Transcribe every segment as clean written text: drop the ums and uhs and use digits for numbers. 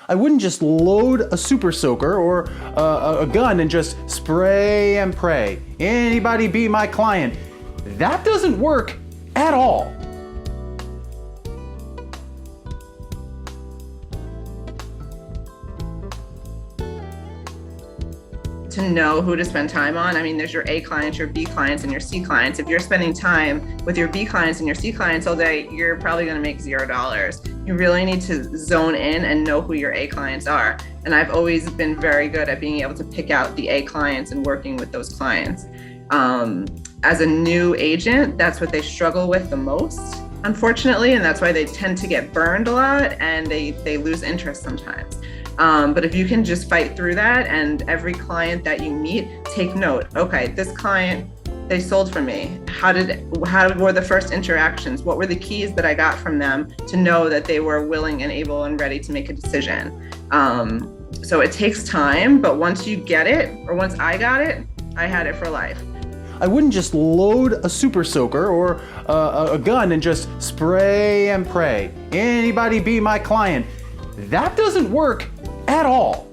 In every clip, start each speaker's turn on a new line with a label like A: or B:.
A: I wouldn't just load a super soaker or a gun and just spray and pray. Anybody be my client. That doesn't work at all.
B: To know who to spend time on. I mean, there's your A clients, your B clients, and your C clients. If you're spending time with your B clients and your C clients all day, you're probably going to make $0. You really need to zone in and know who your A clients are. And I've always been very good at being able to pick out the A clients and working with those clients. As a new agent, that's what they struggle with the most, unfortunately, and that's why they tend to get burned a lot and they lose interest sometimes. But if you can just fight through that, and every client that you meet, take note. Okay, this client, they sold for me. How were the first interactions? What were the keys that I got from them to know that they were willing and able and ready to make a decision? So it takes time, but once you get it, or once I got it, I had it for life.
A: I wouldn't just load a super soaker or a gun and just spray and pray. Anybody be my client. That doesn't work at all.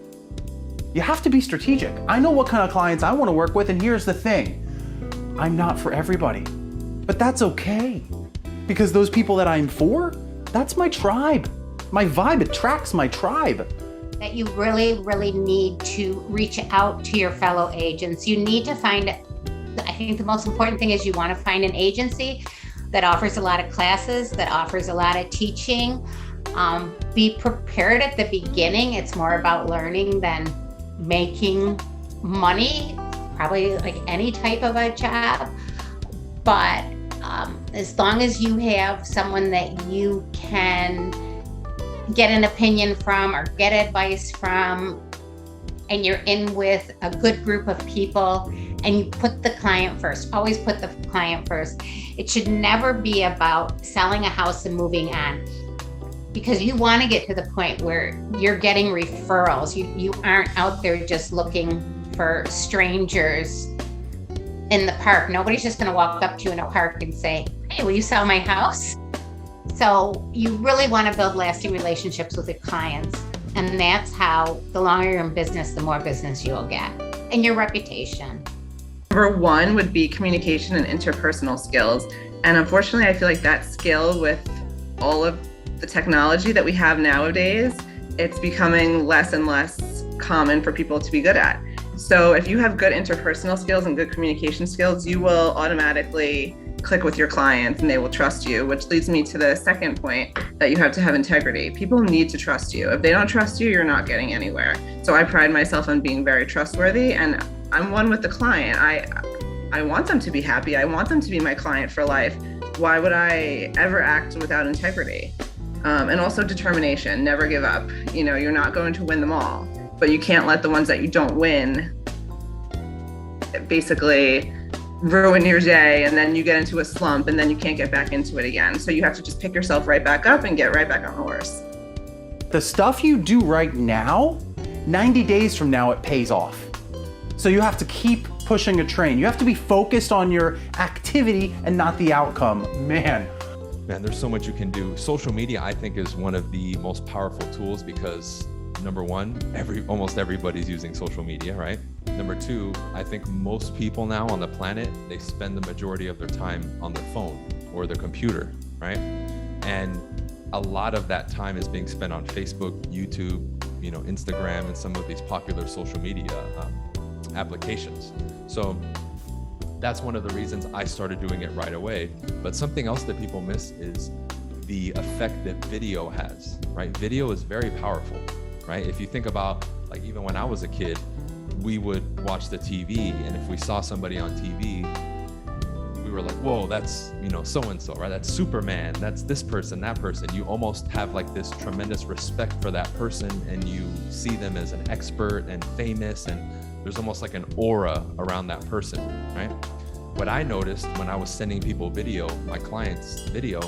A: You have to be strategic. I know what kind of clients I want to work with, and here's the thing. I'm not for everybody, but that's okay. Because those people that I'm for, that's my tribe. My vibe attracts my tribe.
C: That you really, really need to reach out to your fellow agents. You need to find, I think the most important thing is you want to find an agency that offers a lot of classes, that offers a lot of teaching. Be prepared at the beginning. It's more about learning than making money, probably like any type of a job. But as long as you have someone that you can get an opinion from or get advice from, and you're in with a good group of people, and you put the client first, always put the client first. It should never be about selling a house and moving on, because you want to get to the point where you're getting referrals. You aren't out there just looking for strangers in the park. Nobody's just going to walk up to you in a park and say, hey, will you sell my house? So you really want to build lasting relationships with your clients. And that's how, the longer you're in business, the more business you'll get, and your reputation.
B: Number one would be communication and interpersonal skills. And unfortunately, I feel like that skill, with all of the technology that we have nowadays, it's becoming less and less common for people to be good at. So if you have good interpersonal skills and good communication skills, you will automatically click with your clients and they will trust you, which leads me to the second point, that you have to have integrity. People need to trust you. If they don't trust you, you're not getting anywhere. So I pride myself on being very trustworthy, and I'm one with the client. I want them to be happy. I want them to be my client for life. Why would I ever act without integrity? And also determination, never give up. You know, you're not going to win them all, but you can't let the ones that you don't win basically ruin your day, and then you get into a slump and then you can't get back into it again. So you have to just pick yourself right back up and get right back on the horse.
A: The stuff you do right now, 90 days from now, it pays off. So you have to keep pushing a train. You have to be focused on your activity and not the outcome. Man,
D: there's so much you can do. Social media, I think, is one of the most powerful tools because, number one, almost everybody's using social media, right? Number two, I think most people now on the planet, they spend the majority of their time on their phone or their computer, right? And a lot of that time is being spent on Facebook, YouTube, Instagram, and some of these popular social media applications. So that's one of the reasons I started doing it right away. But something else that people miss is the effect that video has, right? Video is very powerful, right? If you think about, like, even when I was a kid, we would watch the TV, and if we saw somebody on TV, we were like, whoa, that's, so-and-so, right? That's Superman, that's this person, that person. You almost have like this tremendous respect for that person, and you see them as an expert and famous, and there's almost like an aura around that person, right? What I noticed when I was sending people video, my clients video,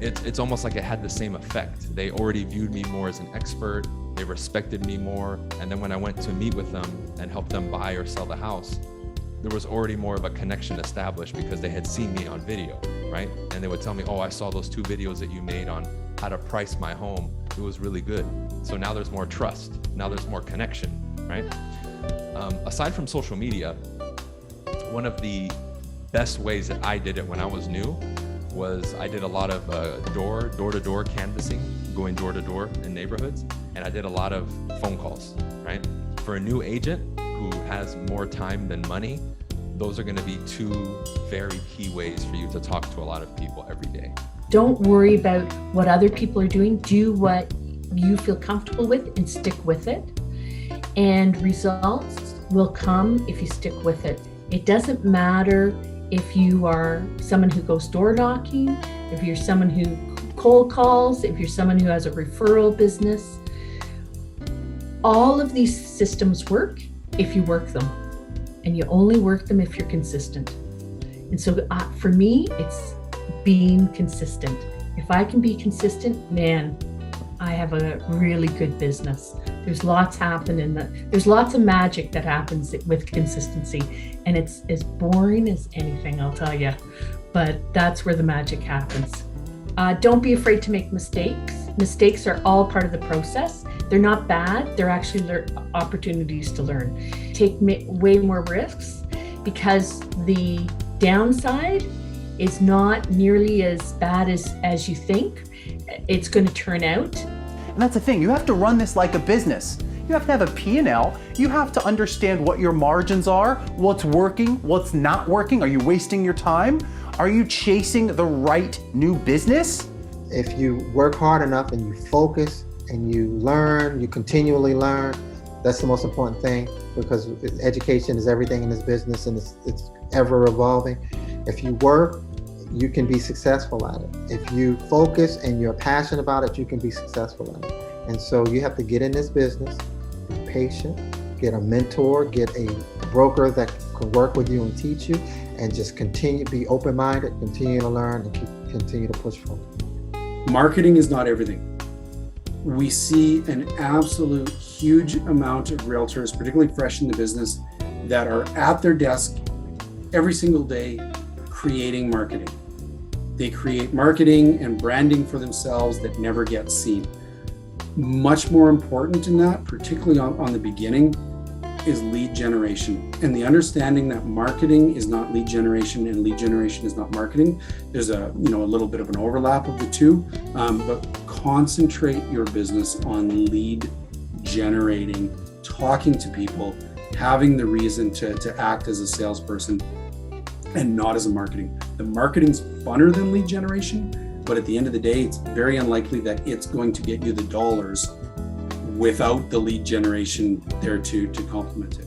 D: it's almost like it had the same effect. They already viewed me more as an expert, they respected me more, and then when I went to meet with them and help them buy or sell the house, there was already more of a connection established because they had seen me on video, right? And they would tell me, oh, I saw those 2 videos that you made on how to price my home. it was really good. So now there's more trust. Now there's more connection, right? Aside from social media, one of the best ways that I did it when I was new was I did a lot of door-to-door canvassing, going door to door in neighborhoods, and I did a lot of phone calls, right? For a new agent who has more time than money, those are going to be two very key ways for you to talk to a lot of people every day.
E: Don't worry about what other people are doing. Do what you feel comfortable with and stick with it. And results will come if you stick with it. It doesn't matter if you are someone who goes door knocking, if you're someone who cold calls, if you're someone who has a referral business. All of these systems work if you work them, and you only work them if you're consistent. And so for me, it's being consistent. If I can be consistent, man, I have a really good business. There's lots happening. There's lots of magic that happens with consistency, and it's as boring as anything, I'll tell you. But that's where the magic happens. Don't be afraid to make mistakes. Mistakes are all part of the process. They're not bad. They're actually opportunities to learn. Take way more risks, because the downside is not nearly as bad as you think it's going to turn out.
A: And that's the thing, you have to run this like a business. You have to have a P&L. You have to understand what your margins are, what's working, what's not working. Are you wasting your time? Are you chasing the right new business?
F: If you work hard enough and you focus and you learn, you continually learn, that's the most important thing, because education is everything in this business, and it's ever evolving. If you work, you can be successful at it. If you focus and you're passionate about it, you can be successful at it. And so you have to get in this business, be patient, get a mentor, get a broker that can work with you and teach you, and just continue, be open-minded, continue to learn, and continue to push forward.
G: Marketing is not everything. We see an absolute huge amount of realtors, particularly fresh in the business, that are at their desk every single day creating marketing. They create marketing and branding for themselves that never gets seen. Much more important than that, particularly on the beginning, is lead generation, and the understanding that marketing is not lead generation and lead generation is not marketing. There's a little bit of an overlap of the two, but concentrate your business on lead generating, talking to people, having the reason to act as a salesperson and not as a marketing. The marketing's funner than lead generation, but at the end of the day, it's very unlikely that it's going to get you the dollars without the lead generation there to complement it.